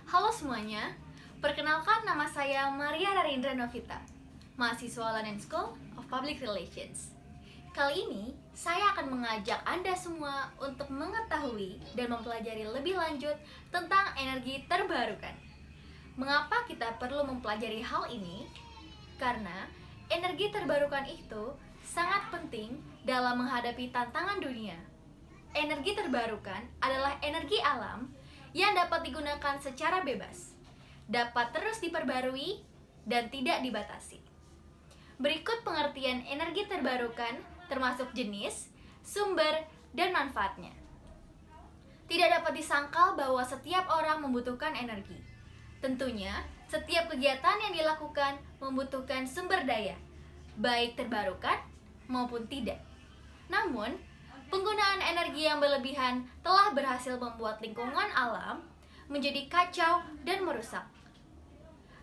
Halo semuanya, perkenalkan nama saya Maria Rarindra Novita, mahasiswa London School of Public Relations. Kali ini, saya akan mengajak Anda semua untuk mengetahui dan mempelajari lebih lanjut tentang energi terbarukan. Mengapa kita perlu mempelajari hal ini? Karena energi terbarukan itu sangat penting dalam menghadapi tantangan dunia. Energi terbarukan adalah energi alam yang dapat digunakan secara bebas, dapat terus diperbarui, dan tidak dibatasi. Berikut pengertian energi terbarukan termasuk jenis, sumber, dan manfaatnya. Tidak dapat disangkal bahwa setiap orang membutuhkan energi. Tentunya, setiap kegiatan yang dilakukan membutuhkan sumber daya, baik terbarukan maupun tidak. Namun, penggunaan energi yang berlebihan telah berhasil membuat lingkungan alam menjadi kacau dan merusak.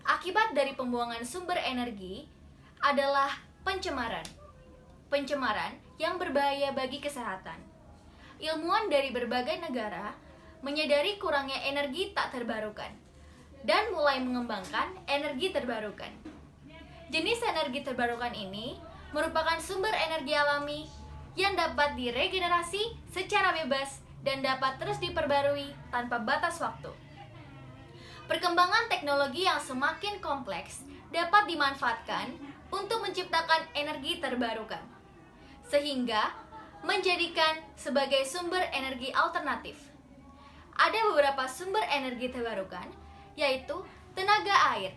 Akibat dari pembuangan sumber energi adalah pencemaran. Pencemaran yang berbahaya bagi kesehatan. Ilmuwan dari berbagai negara menyadari kurangnya energi tak terbarukan dan mulai mengembangkan energi terbarukan. Jenis energi terbarukan ini merupakan sumber energi alami yang dapat diregenerasi secara bebas dan dapat terus diperbarui tanpa batas waktu. Perkembangan teknologi yang semakin kompleks dapat dimanfaatkan untuk menciptakan energi terbarukan, sehingga menjadikan sebagai sumber energi alternatif. Ada beberapa sumber energi terbarukan, yaitu tenaga air,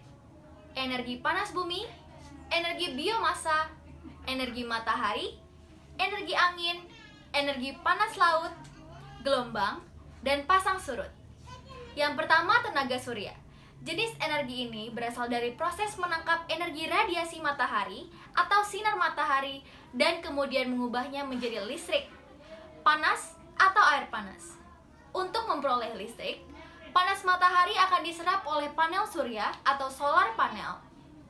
energi panas bumi, energi biomasa, energi matahari, energi angin, energi panas laut, gelombang, dan pasang surut. Yang pertama, tenaga surya. Jenis energi ini berasal dari proses menangkap energi radiasi matahari atau sinar matahari dan kemudian mengubahnya menjadi listrik, panas, atau air panas. Untuk memperoleh listrik, panas matahari akan diserap oleh panel surya atau solar panel,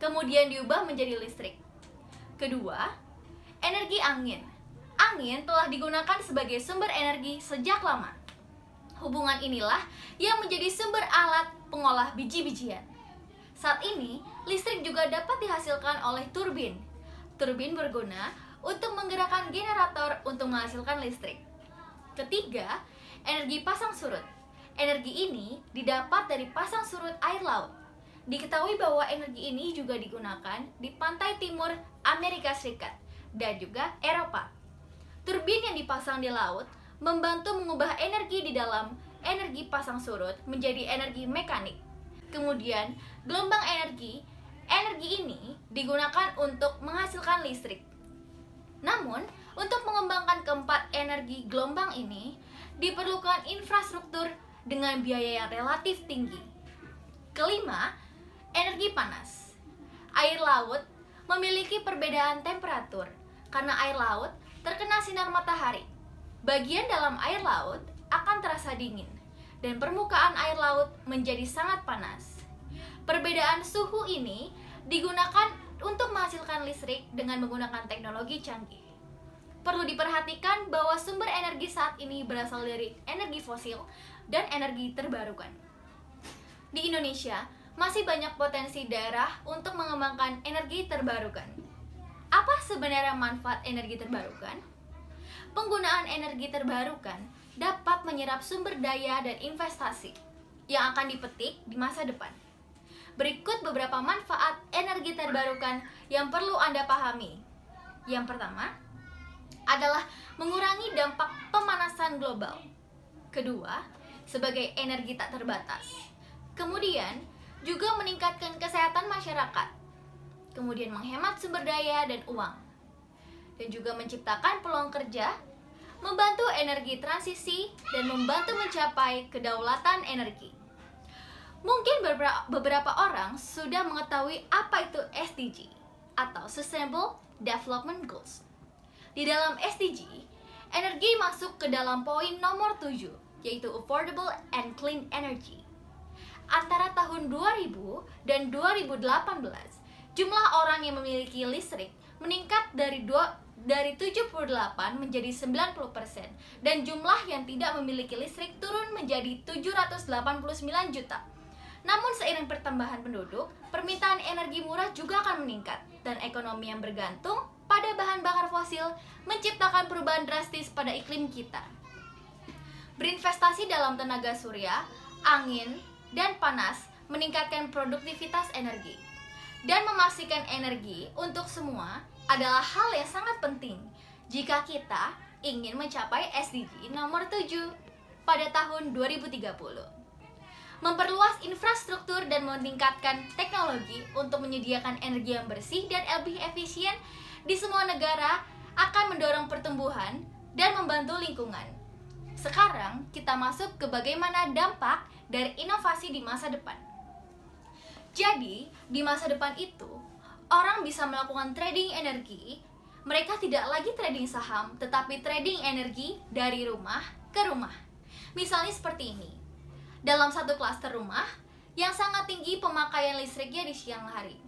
kemudian diubah menjadi listrik. Kedua, energi angin. Angin telah digunakan sebagai sumber energi sejak lama. Hubungan inilah yang menjadi sumber alat pengolah biji-bijian. Saat ini, listrik juga dapat dihasilkan oleh turbin. Turbin berguna untuk menggerakkan generator untuk menghasilkan listrik. Ketiga, energi pasang surut. Energi ini didapat dari pasang surut air laut. Diketahui bahwa energi ini juga digunakan di pantai timur Amerika Serikat dan juga Eropa. Turbin yang dipasang di laut membantu mengubah energi di dalam energi pasang surut menjadi energi mekanik. Kemudian, gelombang energi ini digunakan untuk menghasilkan listrik. Namun, untuk mengembangkan keempat energi gelombang ini, diperlukan infrastruktur dengan biaya yang relatif tinggi. Kelima, energi panas. Air laut memiliki perbedaan temperatur karena air laut terkena sinar matahari. Bagian dalam air laut akan terasa dingin dan permukaan air laut menjadi sangat panas. Perbedaan suhu ini digunakan untuk menghasilkan listrik dengan menggunakan teknologi canggih. Perlu diperhatikan bahwa sumber energi saat ini berasal dari energi fosil dan energi terbarukan. Di Indonesia, masih banyak potensi daerah untuk mengembangkan energi terbarukan. Apa sebenarnya manfaat energi terbarukan? Penggunaan energi terbarukan dapat menyerap sumber daya dan investasi yang akan dipetik di masa depan. Berikut beberapa manfaat energi terbarukan yang perlu Anda pahami. Yang pertama adalah mengurangi dampak pemanasan global. Kedua, sebagai energi tak terbatas. Kemudian, juga meningkatkan kesehatan masyarakat. Kemudian menghemat sumber daya dan uang. Dan juga menciptakan peluang kerja, membantu energi transisi, dan membantu mencapai kedaulatan energi. Mungkin beberapa orang sudah mengetahui apa itu SDG atau Sustainable Development Goals. Di dalam SDG, energi masuk ke dalam poin nomor 7, yaitu Affordable and Clean Energy. Antara tahun 2000 dan 2018, jumlah orang yang memiliki listrik meningkat dari 78 menjadi 90% dan jumlah yang tidak memiliki listrik turun menjadi 789 juta. Namun seiring pertambahan penduduk, permintaan energi murah juga akan meningkat, dan ekonomi yang bergantung pada bahan bakar fosil menciptakan perubahan drastis pada iklim kita. Berinvestasi dalam tenaga surya, angin, dan panas meningkatkan produktivitas energi. Dan memastikan energi untuk semua adalah hal yang sangat penting jika kita ingin mencapai SDG nomor 7 pada tahun 2030. Memperluas infrastruktur dan meningkatkan teknologi untuk menyediakan energi yang bersih dan lebih efisien di semua negara akan mendorong pertumbuhan dan membantu lingkungan. Sekarang kita masuk ke bagaimana dampak dari inovasi di masa depan. Jadi, di masa depan itu, orang bisa melakukan trading energi. Mereka tidak lagi trading saham, tetapi trading energi dari rumah ke rumah. Misalnya seperti ini. Dalam satu klaster rumah yang sangat tinggi pemakaian listriknya di siang hari.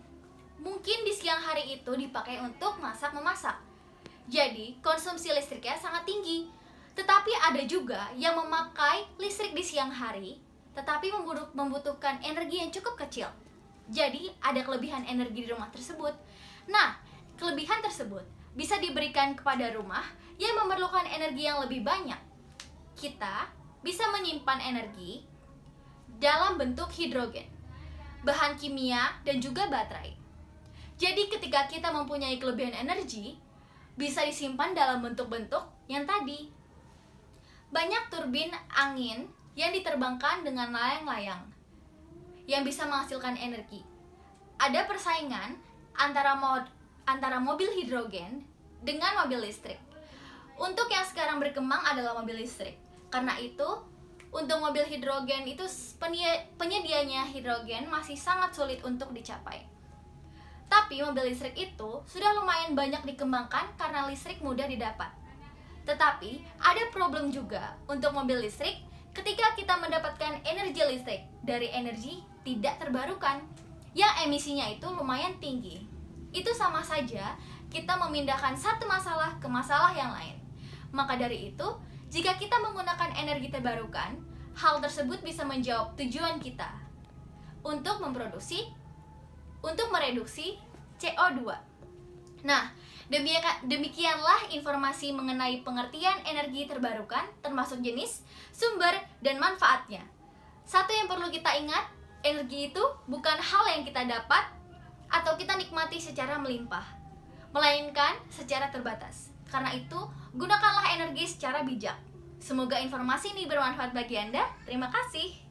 Mungkin di siang hari itu dipakai untuk masak-memasak. Jadi, konsumsi listriknya sangat tinggi. Tetapi ada juga yang memakai listrik di siang hari, tetapi membutuhkan energi yang cukup kecil. Jadi, ada kelebihan energi di rumah tersebut. Nah, kelebihan tersebut bisa diberikan kepada rumah yang memerlukan energi yang lebih banyak. Kita bisa menyimpan energi dalam bentuk hidrogen, bahan kimia, dan juga baterai. Jadi ketika kita mempunyai kelebihan energi, bisa disimpan dalam bentuk-bentuk yang tadi. Banyak turbin angin yang diterbangkan dengan layang-layang yang bisa menghasilkan energi. Ada persaingan antara mobil hidrogen dengan mobil listrik. Untuk yang sekarang berkembang adalah mobil listrik. Karena itu, untuk mobil hidrogen itu penyedianya hidrogen masih sangat sulit untuk dicapai. Tapi mobil listrik itu sudah lumayan banyak dikembangkan karena listrik mudah didapat. Tetapi ada problem juga untuk mobil listrik ketika kita mendapatkan energi listrik dari energi tidak terbarukan yang emisinya itu lumayan tinggi. Itu sama saja kita memindahkan satu masalah ke masalah yang lain. Maka dari itu, jika kita menggunakan energi terbarukan, hal tersebut bisa menjawab tujuan kita untuk mereduksi CO2. Nah, demikianlah informasi mengenai pengertian energi terbarukan, termasuk jenis, sumber, dan manfaatnya. Satu yang perlu kita ingat, energi itu bukan hal yang kita dapat atau kita nikmati secara melimpah, melainkan secara terbatas. Karena itu, gunakanlah energi secara bijak. Semoga informasi ini bermanfaat bagi Anda. Terima kasih.